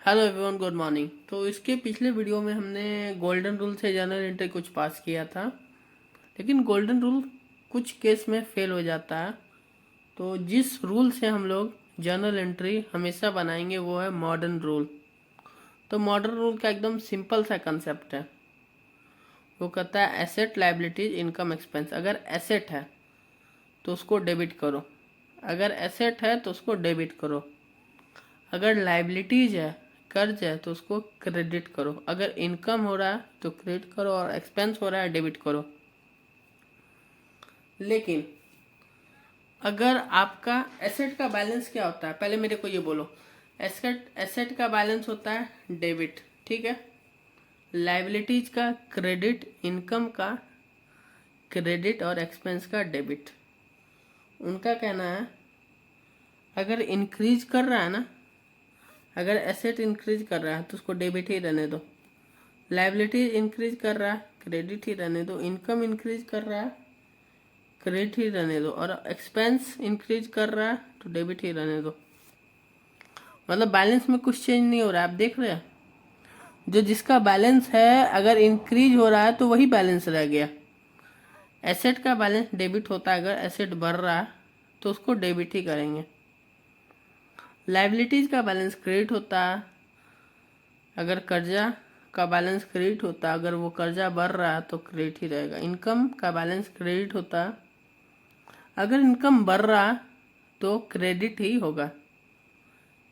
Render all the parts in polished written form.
Hello everyone, good morning. तो इसके पिछले वीडियो में हमने गोल्डन रूल से जर्नल एंट्री कुछ पास किया था, लेकिन गोल्डन रूल कुछ केस में फेल हो जाता है। तो जिस रूल से हम लोग जर्नल एंट्री हमेशा बनाएंगे वो है मॉडर्न रूल। तो मॉडर्न रूल का एकदम सिंपल सा कंसेप्ट है। वो कहता है एसेट, लायबिलिटीज, इनकम, एक्सपेंस। अगर एसेट है तो उसको डेबिट करो, अगर एसेट है तो उसको डेबिट करो, अगर लायबिलिटीज है, कर्ज है, तो उसको क्रेडिट करो, अगर इनकम हो रहा है तो क्रेडिट करो, और एक्सपेंस हो रहा है डेबिट करो। लेकिन अगर आपका एसेट का बैलेंस क्या होता है, पहले मेरे को ये बोलो। एसेट का बैलेंस होता है डेबिट, ठीक है। लायबिलिटीज का क्रेडिट, इनकम का क्रेडिट और एक्सपेंस का डेबिट। उनका कहना है अगर इंक्रीज कर रहा है ना, अगर एसेट इंक्रीज कर रहा है तो उसको डेबिट ही रहने दो, लायबिलिटी इंक्रीज कर रहा है क्रेडिट ही रहने दो, इनकम इंक्रीज कर रहा है क्रेडिट ही रहने दो, और एक्सपेंस इंक्रीज कर रहा है तो डेबिट ही रहने दो। मतलब बैलेंस में कुछ चेंज नहीं हो रहा है। आप देख रहे हैं, जो जिसका बैलेंस है अगर इंक्रीज हो रहा है तो वही बैलेंस रह गया। एसेट का बैलेंस डेबिट होता है, अगर एसेट बढ़ रहा है तो उसको डेबिट ही करेंगे। लायबिलिटीज का बैलेंस क्रेडिट होता है, अगर कर्जा का बैलेंस क्रेडिट होता है, अगर वो कर्जा बढ़ रहा है तो क्रेडिट ही रहेगा। इनकम का बैलेंस क्रेडिट होता है, अगर इनकम बढ़ रहा है तो क्रेडिट ही होगा।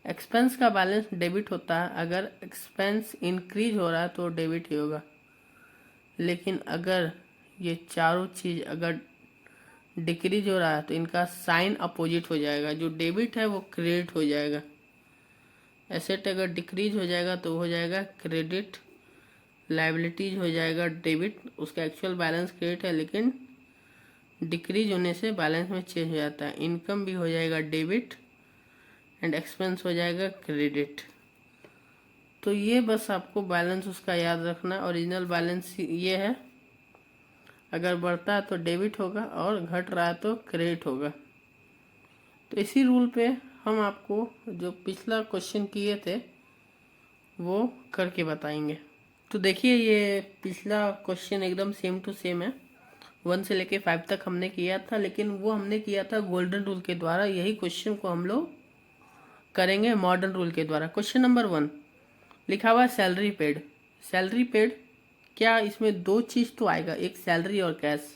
एक्सपेंस का बैलेंस डेबिट होता है, अगर एक्सपेंस इंक्रीज हो रहा है तो डेबिट ही होगा। लेकिन अगर ये चारों चीज़ अगर डिक्रीज हो रहा है तो इनका साइन अपोजिट हो जाएगा, जो डेबिट है वो क्रेडिट हो जाएगा। एसेट अगर डिक्रीज हो जाएगा तो हो जाएगा क्रेडिट, लायबिलिटीज हो जाएगा डेबिट। उसका एक्चुअल बैलेंस क्रेडिट है लेकिन डिक्रीज होने से बैलेंस में चेंज हो जाता है। इनकम भी हो जाएगा डेबिट एंड एक्सपेंस हो जाएगा क्रेडिट। तो ये बस आपको बैलेंस उसका याद रखना। ओरिजिनल बैलेंस ये है, अगर बढ़ता है तो डेबिट होगा और घट रहा है तो क्रेडिट होगा। तो इसी रूल पे हम आपको जो पिछला क्वेश्चन किए थे वो करके बताएंगे। तो देखिए, ये पिछला क्वेश्चन एकदम सेम टू सेम है। 1 से लेके 5 तक हमने किया था, लेकिन वो हमने किया था गोल्डन रूल के द्वारा। यही क्वेश्चन को हम लोग करेंगे मॉडर्न रूल के द्वारा। क्वेश्चन नंबर 1 लिखा हुआ है सैलरी पेड। सैलरी पेड, क्या इसमें दो चीज़ तो आएगा, एक सैलरी और कैश।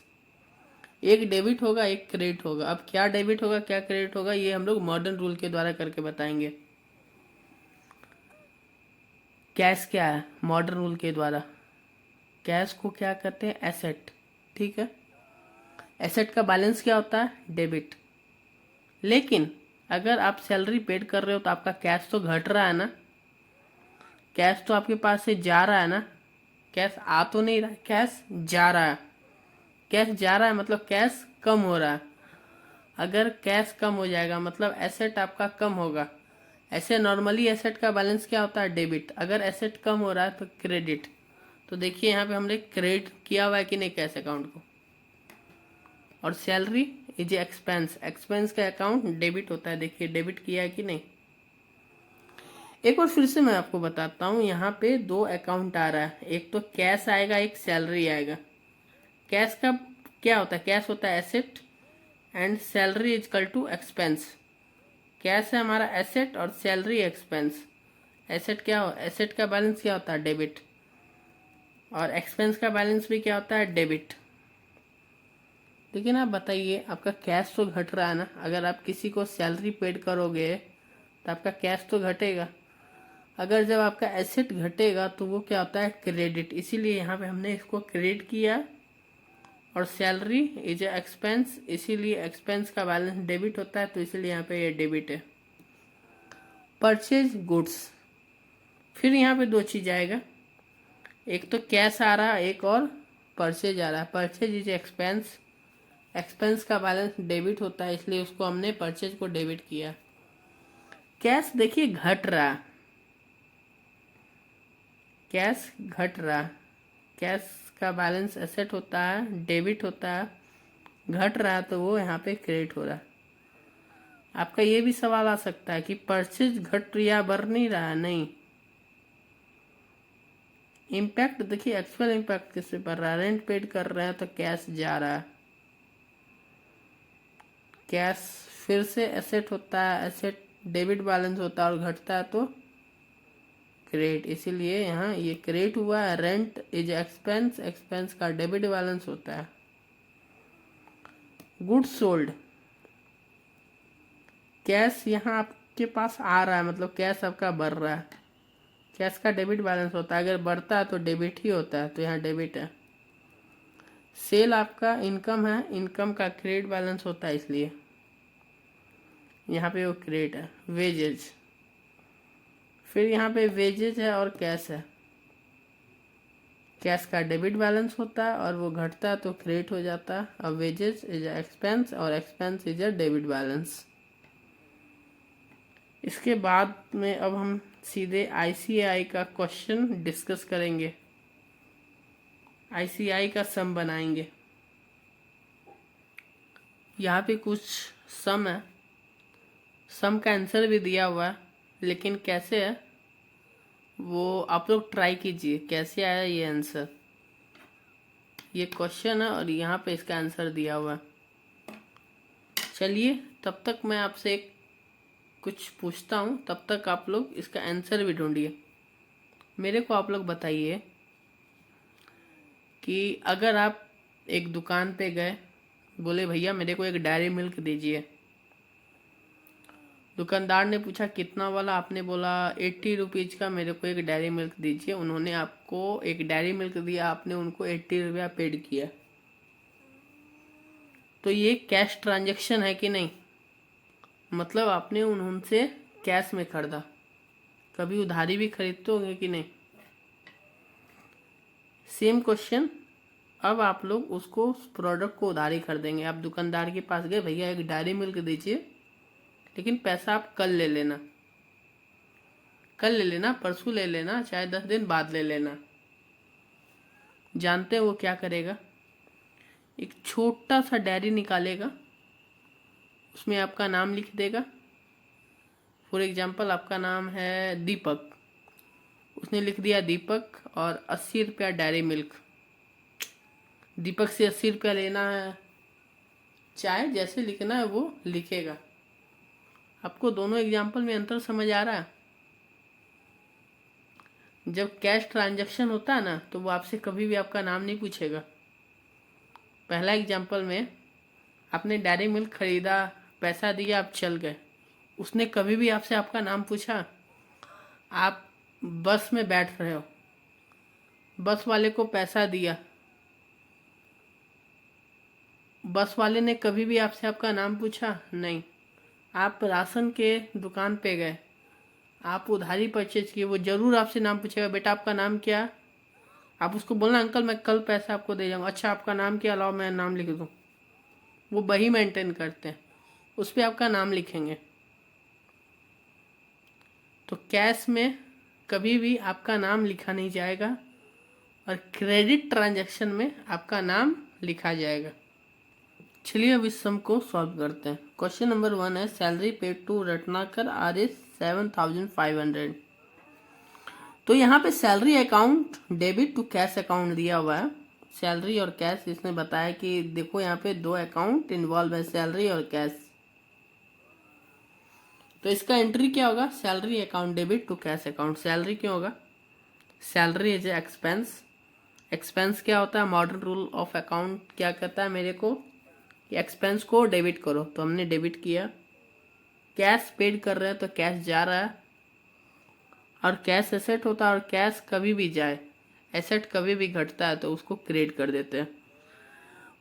एक डेबिट होगा एक क्रेडिट होगा। अब क्या डेबिट होगा क्या क्रेडिट होगा ये हम लोग मॉडर्न रूल के द्वारा करके बताएंगे। कैश क्या है मॉडर्न रूल के द्वारा? कैश को क्या कहते हैं? एसेट, ठीक है। एसेट का बैलेंस क्या होता है? डेबिट। लेकिन अगर आप सैलरी पेड कर रहे हो तो आपका कैश तो घट रहा है ना, कैश तो आपके पास से जा रहा है ना। कैश आ तो नहीं रहा है, कैश जा रहा है। कैश जा रहा है मतलब कैश कम हो रहा है। अगर कैश कम हो जाएगा मतलब एसेट आपका कम होगा। ऐसे नॉर्मली एसेट का बैलेंस क्या होता है? डेबिट। अगर एसेट कम हो रहा है तो क्रेडिट। तो देखिए यहाँ पे हमने क्रेडिट किया हुआ है कि नहीं कैश अकाउंट को। और सैलरी इज एक्सपेंस, एक्सपेंस का अकाउंट डेबिट होता है। देखिए डेबिट किया है कि नहीं। एक बार फिर से मैं आपको बताता हूँ, यहाँ पे दो अकाउंट आ रहा है, एक तो कैश आएगा एक सैलरी आएगा। कैश का क्या होता है? कैश होता है asset and salary is equal to expense. Cash है हमारा एसेट और सैलरी एक्सपेंस। एसेट क्या हो, एसेट का बैलेंस क्या होता है? डेबिट। और एक्सपेंस का बैलेंस भी क्या होता है? डेबिट। लेकिन आप बताइए, आपका कैश तो घट रहा है ना। अगर आप किसी को सैलरी पेड करोगे तो आपका कैश तो घटेगा। अगर जब आपका एसेट घटेगा तो वो क्या होता है? क्रेडिट। इसीलिए यहाँ पे हमने इसको क्रेडिट किया। और सैलरी इज ए एक्सपेंस, इसीलिए एक्सपेंस का बैलेंस डेबिट होता है, तो इसीलिए यहाँ पे ये डेबिट है। परचेज गुड्स, फिर यहाँ पे दो चीज़ आएगा, एक तो कैश आ रहा है एक और परचेज आ रहा है। परचेज इज एक्सपेंस, एक्सपेंस का बैलेंस डेबिट होता है, इसलिए उसको हमने परचेज को डेबिट किया। कैश देखिए घट रहा, कैश घट रहा। कैश का बैलेंस एसेट होता है, डेबिट होता है, घट रहा तो वो यहाँ पे क्रेडिट हो रहा है। आपका ये भी सवाल आ सकता है कि परचेज घट या बढ़ नहीं रहा है। नहीं, इम्पैक्ट देखिए, एक्चुअल इम्पैक्ट किससे पड़ रहा है, रेंट पेड कर रहे हैं तो कैश जा रहा है, कैश फिर से एसेट होता है, एसेट डेबिट बैलेंस होता है और घटता है तो क्रेडिट, इसीलिए यहाँ ये क्रेडिट हुआ है। रेंट इज एक्सपेंस, एक्सपेंस का डेबिट बैलेंस होता है। गुड्स सोल्ड, कैश यहाँ आपके पास आ रहा है, मतलब कैश आपका बढ़ रहा है, कैश का डेबिट बैलेंस होता है, अगर बढ़ता है तो डेबिट ही होता है, तो यहाँ डेबिट है। सेल आपका इनकम है, इनकम का क्रेडिट बैलेंस होता है, इसलिए यहाँ पे वो क्रेडिट है। वेजेज, फिर यहाँ पे वेजेज है और कैश है, कैश का डेबिट बैलेंस होता है और वो घटता है तो क्रेडिट हो जाता है। अब वेजेज इज अ एक्सपेंस और expense is a debit balance. इसके बाद में अब हम सीधे आईसीआई का क्वेश्चन डिस्कस करेंगे, आईसीआई का सम बनाएंगे। यहाँ पे कुछ सम है, सम का आंसर भी दिया हुआ है, लेकिन कैसे है वो आप लोग ट्राई कीजिए, कैसे आया ये आंसर। ये क्वेश्चन है और यहाँ पे इसका आंसर दिया हुआ है। चलिए तब तक मैं आपसे एक कुछ पूछता हूँ, तब तक आप लोग इसका आंसर भी ढूंढिए। मेरे को आप लोग बताइए कि अगर आप एक दुकान पे गए, बोले भैया मेरे को एक डेयरी मिल्क दीजिए, दुकानदार ने पूछा कितना वाला, आपने बोला 80 रुपीज का मेरे को एक डेयरी मिल्क दीजिए, उन्होंने आपको एक डेयरी मिल्क दिया, आपने उनको 80 रुपया पेड किया, तो ये कैश ट्रांजैक्शन है कि नहीं, मतलब आपने उनसे कैश में खरीदा। कभी उधारी भी खरीदते होंगे कि नहीं। सेम क्वेश्चन, अब आप लोग उसको प्रोडक्ट को उधारी खरीदेंगे। आप दुकानदार के पास गए, भैया एक डेयरी मिल्क दीजिए, लेकिन पैसा आप कल ले लेना, कल ले लेना, परसों ले लेना, चाहे 10 दिन बाद ले लेना। जानते हैं वो क्या करेगा, एक छोटा सा डायरी निकालेगा, उसमें आपका नाम लिख देगा। फॉर एग्जाम्पल आपका नाम है दीपक, उसने लिख दिया दीपक और 80 रुपया डेयरी मिल्क। दीपक से 80 रुपया लेना है, चाहे जैसे लिखना है वो लिखेगा। आपको दोनों एग्जाम्पल में अंतर समझ आ रहा है। जब कैश ट्रांजैक्शन होता है ना, तो वो आपसे कभी भी आपका नाम नहीं पूछेगा। पहला एग्जाम्पल में आपने डेयरी मिल्क खरीदा, पैसा दिया, आप चल गए, उसने कभी भी आपसे आपका नाम पूछा। आप बस में बैठ रहे हो, बस वाले को पैसा दिया, बस वाले ने कभी भी आपसे आपका नाम पूछा नहीं। आप राशन के दुकान पे गए, आप उधारी परचेज किए, वो जरूर आपसे नाम पूछेगा, बेटा आपका नाम क्या। आप उसको बोलना अंकल मैं कल पैसा आपको दे जाऊंगा, अच्छा आपका नाम क्या, लाओ मैं नाम लिख दूँ। वो बही मेंटेन करते हैं, उस पर आपका नाम लिखेंगे। तो कैश में कभी भी आपका नाम लिखा नहीं जाएगा और क्रेडिट ट्रांजैक्शन में आपका नाम लिखा जाएगा। चलिए अब इस सम को सॉल्व करते हैं। क्वेश्चन नंबर 1 है, salary paid to Ratnakar RS 7500। तो यहाँ पे salary account debit to cash account दिया हुआ है। सैलरी और कैश इसने बताया कि देखो यहाँ पे दो अकाउंट इन्वॉल्व है, सैलरी और कैश। तो इसका एंट्री क्या होगा, salary account debit to cash account. Salary क्यों होगा, सैलरी इज एक्सपेंस। एक्सपेंस क्या होता है, मॉडर्न रूल ऑफ अकाउंट क्या कहता है मेरे को कि एक्सपेंस को डेबिट करो, तो हमने डेबिट किया। कैश पेड कर रहे हैं तो कैश जा रहा है, और कैश एसेट होता है, और कैश कभी भी जाए, एसेट कभी भी घटता है तो उसको क्रेडिट कर देते हैं।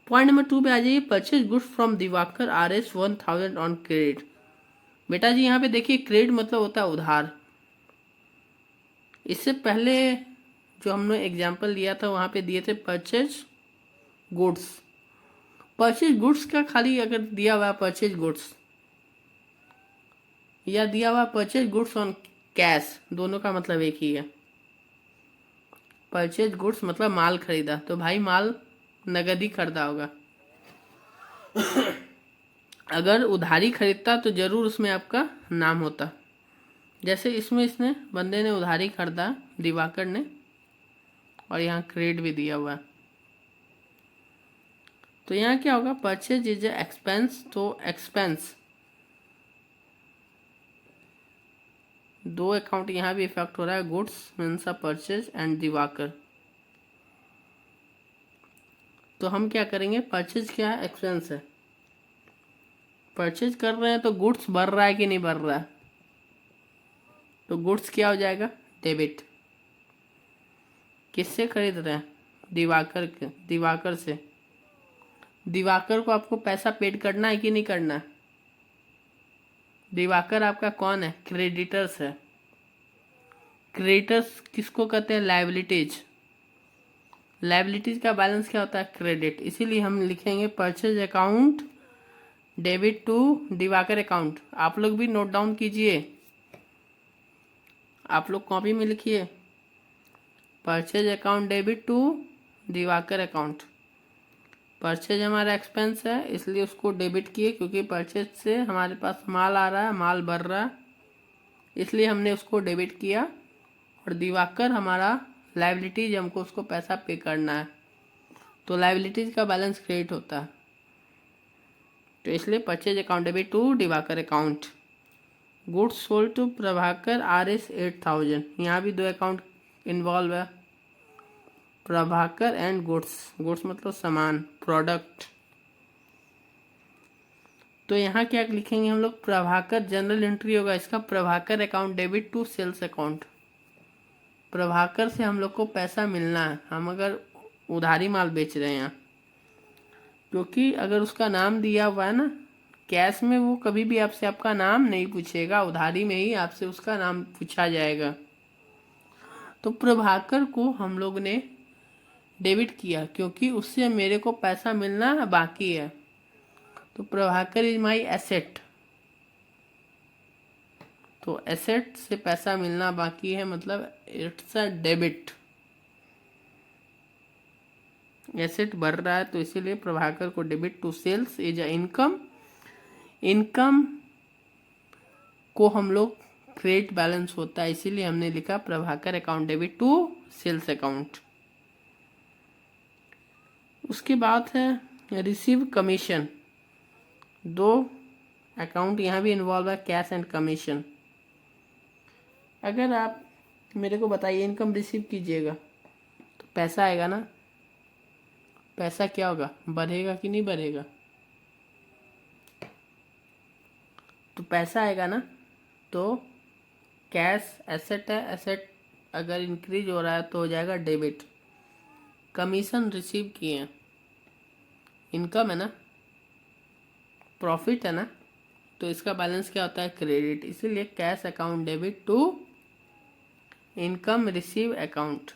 पॉइंट नंबर 2 पे आ जाइए, purchase goods from Diwakar RS 1000 on credit. बेटा जी यहाँ पे देखिए क्रेडिट मतलब होता है उधार। इससे पहले जो हमने एग्जाम्पल लिया था वहाँ पे दिए थे परचेज गुड्स। परचेज गुड्स का खाली अगर दिया हुआ परचेज गुड्स या दिया हुआ परचेज गुड्स ऑन कैश, दोनों का मतलब एक ही है। परचेज गुड्स मतलब माल खरीदा, तो भाई माल नगद ही खरीदा होगा। अगर उधारी खरीदता तो जरूर उसमें आपका नाम होता। जैसे इसमें इसने बंदे ने उधारी खरीदा, दिवाकर ने, और यहाँ क्रेडिट भी दिया हुआ है। तो यहाँ क्या होगा, परचेज इज ए एक्सपेंस, तो एक्सपेंस दो अकाउंट यहाँ भी इफेक्ट हो रहा है, goods means purchase and Diwakar. तो हम क्या करेंगे, परचेज क्या है, एक्सपेंस है, परचेज कर रहे हैं तो गुड्स बढ़ रहा है कि नहीं बढ़ रहा है, तो गुड्स क्या हो जाएगा, डेबिट। किससे खरीद रहे हैं, दिवाकर से। दिवाकर को आपको पैसा पेड करना है कि नहीं करना है, दिवाकर आपका कौन है, क्रेडिटर्स है। क्रेडिटर्स किसको कहते हैं, लायबिलिटीज। लायबिलिटीज का बैलेंस क्या होता है, क्रेडिट। इसीलिए हम लिखेंगे purchase account debit to Diwakar account. आप लोग भी नोट डाउन कीजिए, आप लोग कॉपी में लिखिए, purchase account debit to Diwakar account. Purchase हमारा एक्सपेंस है इसलिए उसको डेबिट किए, क्योंकि परचेज से हमारे पास माल आ रहा है, माल बढ़ रहा है, इसलिए हमने उसको डेबिट किया। और दिवाकर हमारा लायबिलिटीज, हमको उसको पैसा पे करना है, तो लायबिलिटीज का बैलेंस क्रिएट होता है। तो इसलिए purchase account debit to Diwakar account. Goods sold to Prabhakar RS 8000, यहाँ भी दो अकाउंट इन्वॉल्व है, प्रभाकर एंड गुड्स। गुड्स मतलब सामान, प्रोडक्ट। तो यहाँ क्या लिखेंगे हम लोग, प्रभाकर जनरल एंट्री होगा इसका, Prabhakar account debit to sales account. Prabhakar से हम लोग को पैसा मिलना है, हम अगर उधारी माल बेच रहे हैं यहाँ, क्योंकि अगर उसका नाम दिया हुआ है ना, कैश में वो कभी भी आपसे आपका नाम नहीं पूछेगा, उधारी में ही आपसे उसका नाम पूछा जाएगा। तो प्रभाकर को हम लोग ने डेबिट किया क्योंकि उससे मेरे को पैसा मिलना बाकी है। तो प्रभाकर इज माई एसेट, तो एसेट से पैसा मिलना बाकी है, मतलब इट्स अ डेबिट। एसेट बढ़ रहा है तो इसीलिए प्रभाकर को debit to sales is a income. Income को हम लोग क्रेडिट बैलेंस होता है, इसीलिए हमने लिखा Prabhakar account debit to sales account. उसके बाद है रिसीव कमीशन। दो अकाउंट यहाँ भी इन्वॉल्व है, कैश एंड कमीशन। अगर आप मेरे को बताइए इनकम रिसीव कीजिएगा तो पैसा आएगा ना, पैसा क्या होगा, बढ़ेगा कि नहीं बढ़ेगा, तो पैसा आएगा ना। तो कैश एसेट है, एसेट अगर इंक्रीज हो रहा है तो हो जाएगा डेबिट। कमीशन रिसीव किए हैं, इनकम है ना, प्रॉफिट है ना, तो इसका बैलेंस क्या होता है, क्रेडिट। इसीलिए cash account debit to income receive account.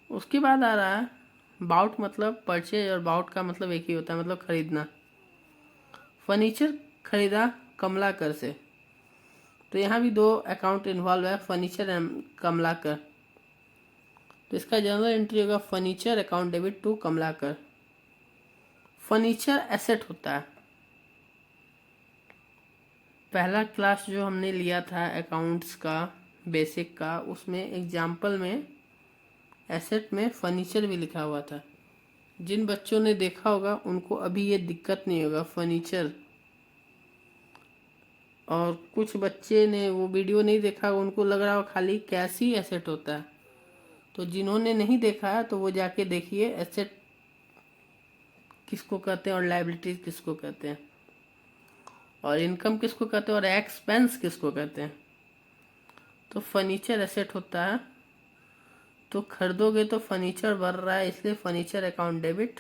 उसके बाद आ रहा है बाउट, मतलब परचेज, और बाउट का मतलब एक ही होता है, मतलब खरीदना। फर्नीचर खरीदा कमलाकर से, तो यहाँ भी दो अकाउंट इन्वॉल्व है, फर्नीचर एंड कमलाकर। तो इसका जनरल एंट्री होगा furniture account debit to Kamlakar. Furniture asset होता है। पहला क्लास जो हमने लिया था अकाउंट्स का बेसिक का, उसमें एग्जाम्पल में एसेट में फर्नीचर भी लिखा हुआ था। जिन बच्चों ने देखा होगा उनको अभी ये दिक्कत नहीं होगा फर्नीचर, और कुछ बच्चे ने वो वीडियो नहीं देखा, उनको लग रहा हो खाली कैश ही एसेट होता है। तो जिन्होंने नहीं देखा है तो वो जाके देखिए एसेट किसको कहते हैं और लायबिलिटीज किसको कहते हैं, और इनकम किसको कहते हैं और एक्सपेंस किसको कहते हैं। तो फर्नीचर एसेट होता है, तो खरीदोगे तो फर्नीचर बढ़ रहा है, इसलिए फर्नीचर अकाउंट डेबिट।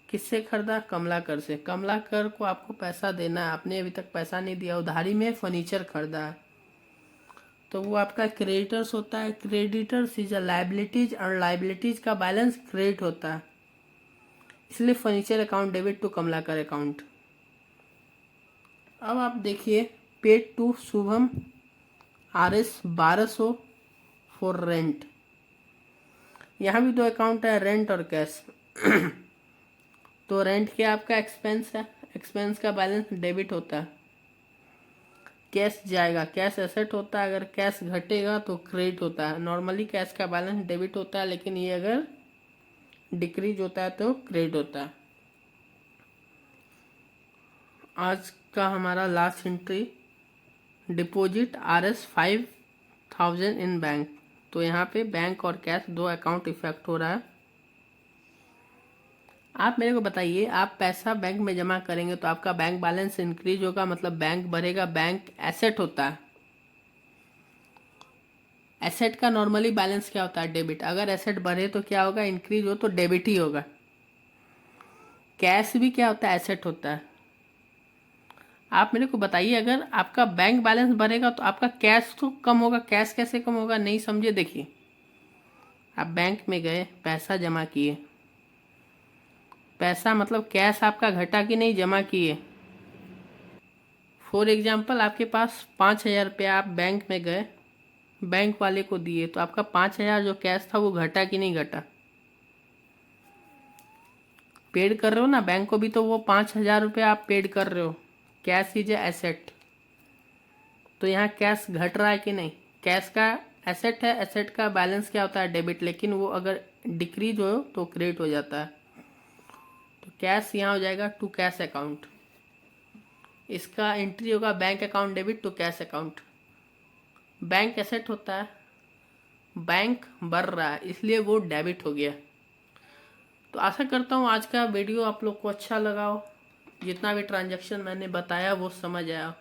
किससे खरीदा, कमलाकर से। कमलाकर को आपको पैसा देना है, आपने अभी तक पैसा नहीं दिया, उधारी में फर्नीचर खरीदा है, तो वो आपका क्रेडिटर्स होता है। क्रेडिटर्स इज अ लायबिलिटीज, और लायबिलिटीज का बैलेंस क्रेडिट होता है, इसलिए furniture account debit to Kamlakar account. अब आप देखिए paid to Shubham RS 1200 for rent. यहाँ भी दो अकाउंट है, रेंट और कैश। तो रेंट क्या आपका एक्सपेंस है, एक्सपेंस का बैलेंस डेबिट होता है। कैश जाएगा, कैश एसेट होता है, अगर कैश घटेगा तो क्रेडिट होता है। नॉर्मली कैश का बैलेंस डेबिट होता है, लेकिन ये अगर डिक्रीज होता है तो क्रेडिट होता है। आज का हमारा लास्ट एंट्री, डिपॉजिट RS 5000 इन बैंक। तो यहाँ पे बैंक और कैश दो अकाउंट इफेक्ट हो रहा है। आप मेरे को बताइए, आप पैसा बैंक में जमा करेंगे तो आपका बैंक बैलेंस इंक्रीज होगा, मतलब बैंक बढ़ेगा। बैंक एसेट होता है। एसेट का नॉर्मली बैलेंस क्या होता है? डेबिट। अगर एसेट बढ़े तो क्या होगा? इंक्रीज हो तो डेबिट ही होगा। कैश भी क्या होता है? एसेट होता है। आप मेरे को बताइए, अगर आपका बैंक बैलेंस बढ़ेगा तो आपका कैश तो कम होगा। कैश कैसे कम होगा? नहीं समझे? देखिए, आप बैंक में गए, पैसा जमा किए। पैसा मतलब कैश आपका घटा कि नहीं, जमा किए। फॉर एग्जाम्पल, आपके पास 5000 रुपया, आप बैंक में गए, बैंक वाले को दिए, तो आपका 5000 जो कैश था वो घटा कि नहीं घटा? पेड कर रहे हो ना बैंक को भी, तो वो 5000 रुपया आप पेड कर रहे हो। Cash is a asset. तो यहाँ कैश घट रहा है कि नहीं? कैश का एसेट है, एसेट का बैलेंस क्या होता है? डेबिट। लेकिन वो अगर डिक्रीज हो तो क्रेडिट हो जाता है। तो कैश यहाँ हो जाएगा टू कैश अकाउंट। इसका एंट्री होगा bank account debit to cash account. Bank asset होता है, बैंक बढ़ रहा है, इसलिए वो डेबिट हो गया। तो आशा करता हूँ आज का वीडियो आप लोग को अच्छा लगा हो। जितना भी ट्रांजैक्शन मैंने बताया वो समझ आया।